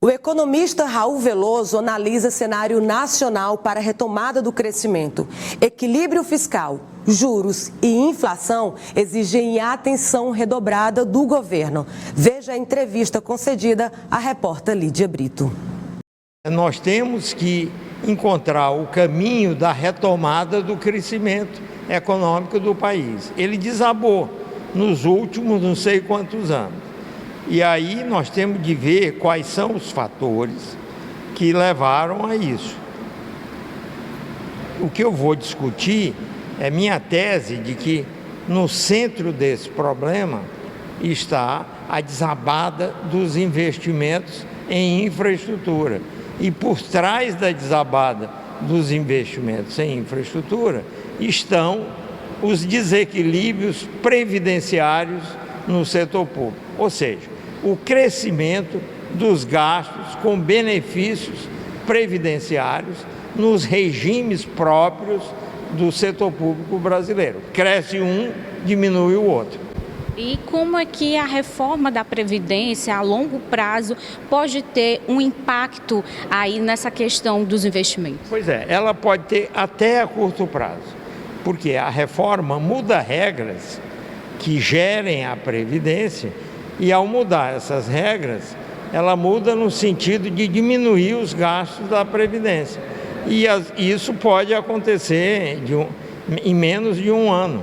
O economista Raul Veloso analisa cenário nacional para a retomada do crescimento. Equilíbrio fiscal, juros e inflação exigem atenção redobrada do governo. Veja a entrevista concedida à repórter Lídia Brito. Nós temos que encontrar o caminho da retomada do crescimento econômico do país. Ele desabou nos últimos não sei quantos anos. E aí nós temos de ver quais são os fatores que levaram a isso. O que eu vou discutir é minha tese de que no centro desse problema está a desabada dos investimentos em infraestrutura. E por trás da desabada dos investimentos em infraestrutura estão os desequilíbrios previdenciários no setor público. Ou seja, o crescimento dos gastos com benefícios previdenciários nos regimes próprios do setor público brasileiro. Cresce um, diminui o outro. E como é que a reforma da Previdência a longo prazo pode ter um impacto aí nessa questão dos investimentos? Pois é, ela pode ter até a curto prazo, porque a reforma muda regras que gerem a Previdência e ao mudar essas regras, ela muda no sentido de diminuir os gastos da Previdência. E isso pode acontecer em menos de um ano.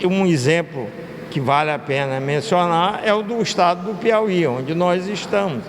Um exemplo que vale a pena mencionar é o do estado do Piauí, onde nós estamos,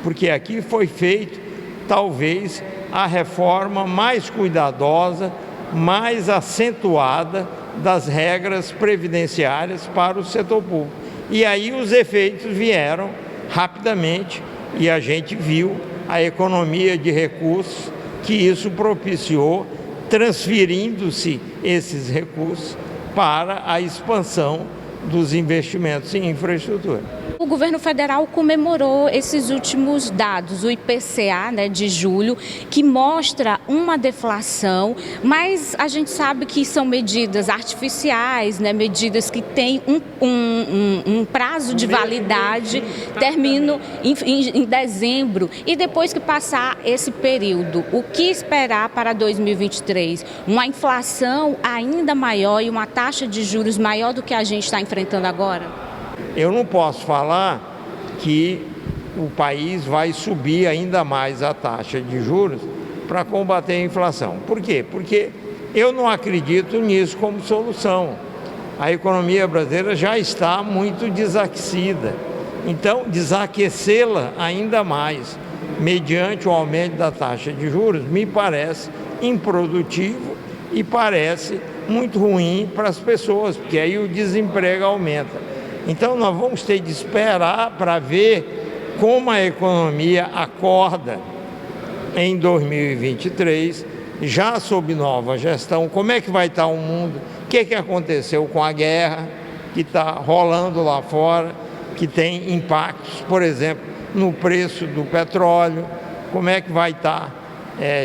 porque aqui foi feita talvez a reforma mais cuidadosa, mais acentuada das regras previdenciárias para o setor público. E aí os efeitos vieram rapidamente e a gente viu a economia de recursos que isso propiciou, transferindo-se esses recursos para a expansão dos investimentos em infraestrutura. O governo federal comemorou esses últimos dados, o IPCA, de julho, que mostra uma deflação, mas a gente sabe que são medidas artificiais, medidas que têm um prazo de validade, terminam em dezembro. E depois que passar esse período, o que esperar para 2023? Uma inflação ainda maior e uma taxa de juros maior do que a gente está enfrentando agora? Eu não posso falar que o país vai subir ainda mais a taxa de juros para combater a inflação. Por quê? Porque eu não acredito nisso como solução. A economia brasileira já está muito desaquecida. Então, desaquecê-la ainda mais, mediante o aumento da taxa de juros, me parece improdutivo e parece muito ruim para as pessoas, porque aí o desemprego aumenta. Então, nós vamos ter de esperar para ver como a economia acorda em 2023, já sob nova gestão, como é que vai estar o mundo, o que aconteceu com a guerra que está rolando lá fora, que tem impactos, por exemplo, no preço do petróleo, como é que vai estar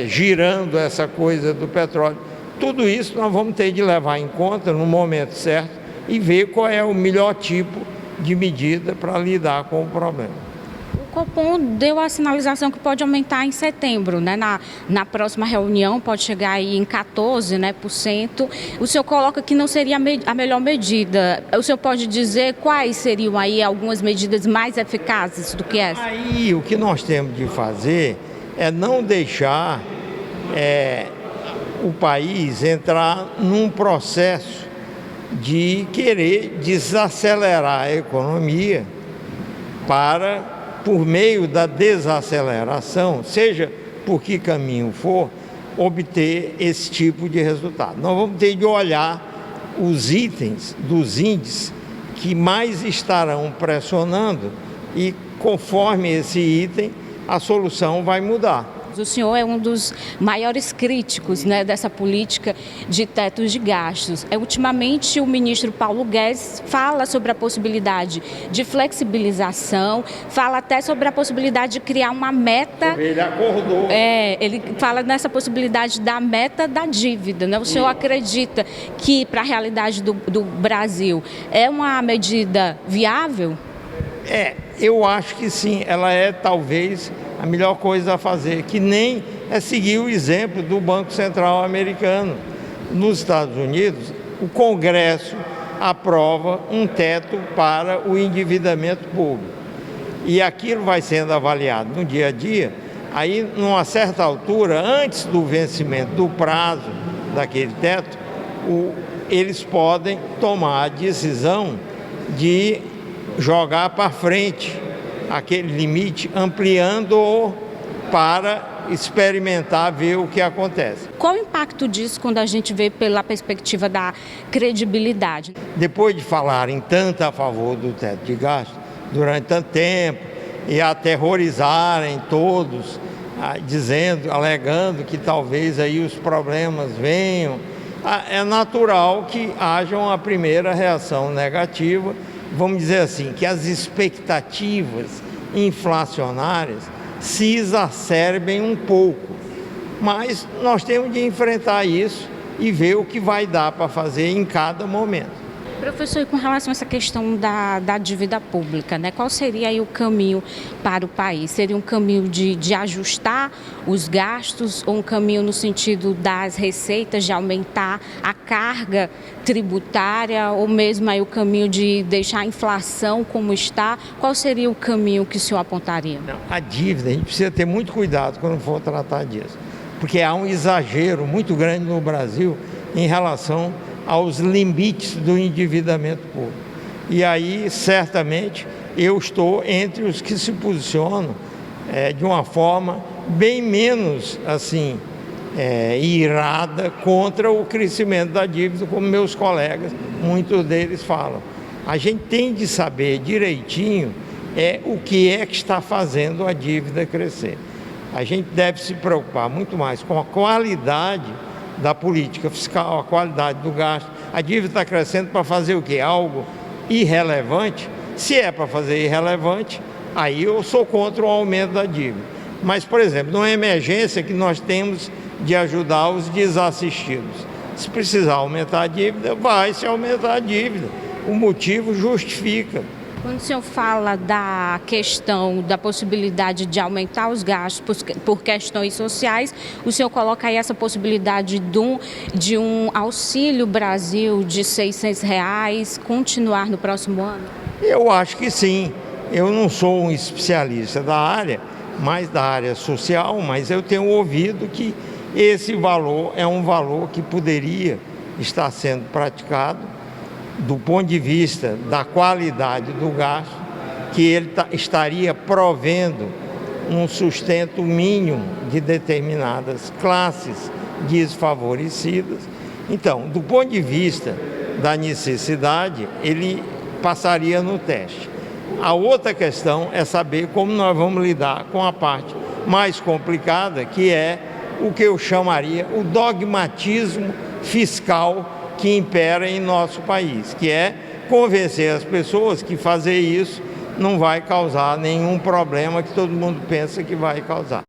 girando essa coisa do petróleo. Tudo isso nós vamos ter de levar em conta no momento certo e ver qual é o melhor tipo de medida para lidar com o problema. O Copom deu a sinalização que pode aumentar em setembro, na próxima reunião pode chegar aí em 14%. O senhor coloca que não seria a melhor medida. O senhor pode dizer quais seriam aí algumas medidas mais eficazes do que essa? Aí o que nós temos de fazer é não deixar o país entrar num processo de querer desacelerar a economia por meio da desaceleração, seja por que caminho for, obter esse tipo de resultado. Nós vamos ter de olhar os itens dos índices que mais estarão pressionando e, conforme esse item, a solução vai mudar. O senhor é um dos maiores críticos dessa política de tetos de gastos. Ultimamente, o ministro Paulo Guedes fala sobre a possibilidade de flexibilização, fala até sobre a possibilidade de criar uma meta. Ele acordou. Ele fala nessa possibilidade da meta da dívida. O senhor acredita que, para a realidade do Brasil, é uma medida viável? Eu acho que sim, ela é talvez a melhor coisa a fazer, que nem é seguir o exemplo do Banco Central americano. Nos Estados Unidos, o Congresso aprova um teto para o endividamento público. E aquilo vai sendo avaliado no dia a dia, aí numa certa altura, antes do vencimento do prazo daquele teto, eles podem tomar a decisão de jogar para frente aquele limite, ampliando-o para experimentar, ver o que acontece. Qual o impacto disso quando a gente vê pela perspectiva da credibilidade? Depois de falarem tanto a favor do teto de gastos durante tanto tempo e aterrorizarem todos, alegando que talvez aí os problemas venham, é natural que haja uma primeira reação negativa, vamos dizer assim, que as expectativas inflacionárias se exacerbem um pouco, mas nós temos de enfrentar isso e ver o que vai dar para fazer em cada momento. Professor, e com relação a essa questão da dívida pública, né? Qual seria aí o caminho para o país? Seria um caminho de ajustar os gastos ou um caminho no sentido das receitas, de aumentar a carga tributária ou mesmo aí o caminho de deixar a inflação como está? Qual seria o caminho que o senhor apontaria? Não, a dívida, a gente precisa ter muito cuidado quando for tratar disso, porque há um exagero muito grande no Brasil em relação aos limites do endividamento público. E aí, certamente, eu estou entre os que se posicionam de uma forma bem menos, assim, irada contra o crescimento da dívida, como meus colegas, muitos deles falam. A gente tem de saber direitinho o que está fazendo a dívida crescer. A gente deve se preocupar muito mais com a qualidade da política fiscal, a qualidade do gasto. A dívida está crescendo para fazer o quê? Algo irrelevante? Se é para fazer irrelevante, aí eu sou contra o aumento da dívida. Mas, por exemplo, numa emergência que nós temos de ajudar os desassistidos, se precisar aumentar a dívida, vai se aumentar a dívida. O motivo justifica. Quando o senhor fala da questão da possibilidade de aumentar os gastos por questões sociais, o senhor coloca aí essa possibilidade de um Auxílio Brasil de R$600 continuar no próximo ano? Eu acho que sim. Eu não sou um especialista da área, mais da área social, mas eu tenho ouvido que esse valor é um valor que poderia estar sendo praticado do ponto de vista da qualidade do gasto, que ele estaria provendo um sustento mínimo de determinadas classes desfavorecidas. Então, do ponto de vista da necessidade, ele passaria no teste. A outra questão é saber como nós vamos lidar com a parte mais complicada, que é o que eu chamaria o dogmatismo fiscal que impera em nosso país, que é convencer as pessoas que fazer isso não vai causar nenhum problema que todo mundo pensa que vai causar.